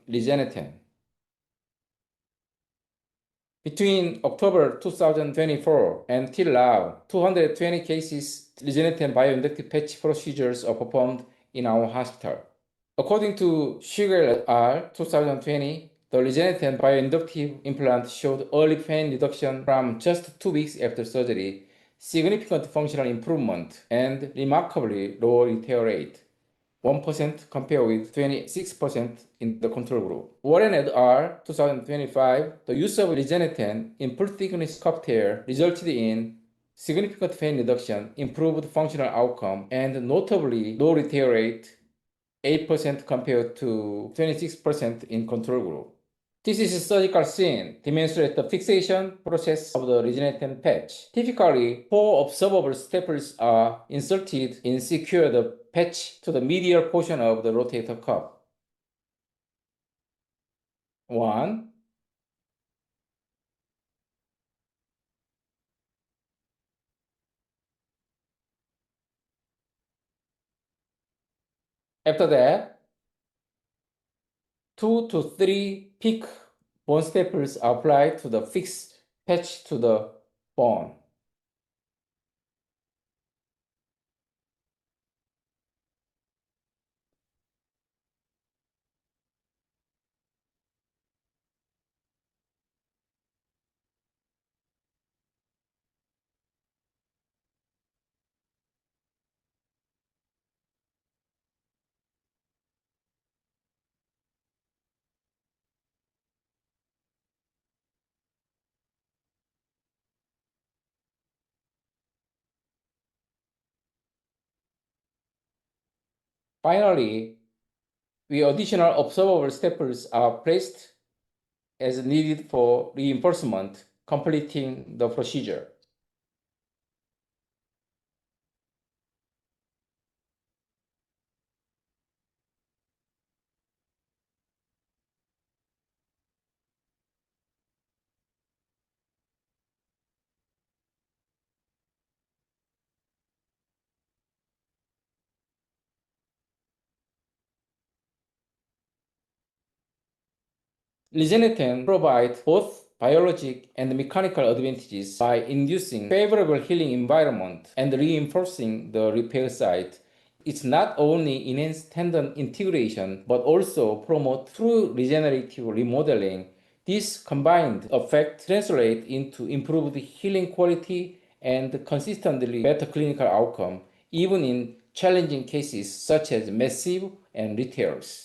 Regeneten. Between October 2024 and till now, 220 cases Regeneten Bioinductive patch procedures are performed in our hospital. According to Shuegel et al. 2020, the Regeneten Bioinductive implant showed early pain reduction from just 2 weeks after surgery, significant functional improvement, and remarkably low retear rate. 1% compared with 26% in the control group. Warren et al. 2025, the use of Regeneten in full thickness cup tear resulted in significant pain reduction, improved functional outcome, and notably low retear rate, 8% compared to 26% in control group. This is a surgical scene demonstrates the fixation process of the Regeneten patch. Typically, 4 absorbable staples are inserted and secure the patch to the medial portion of the rotator cuff. 1. After that, 2 to 3 peak bone staples are applied to the fixed patch to the bone. Finally, additional observable staples are placed as needed for reinforcement, completing the procedure. Regeneten provides both biologic and mechanical advantages by inducing favorable healing environment and reinforcing the repair site. It's not only enhance tendon integration but also promote true regenerative remodeling. This combined effect translates into improved healing quality and consistently better clinical outcome, even in challenging cases such as massive and retears.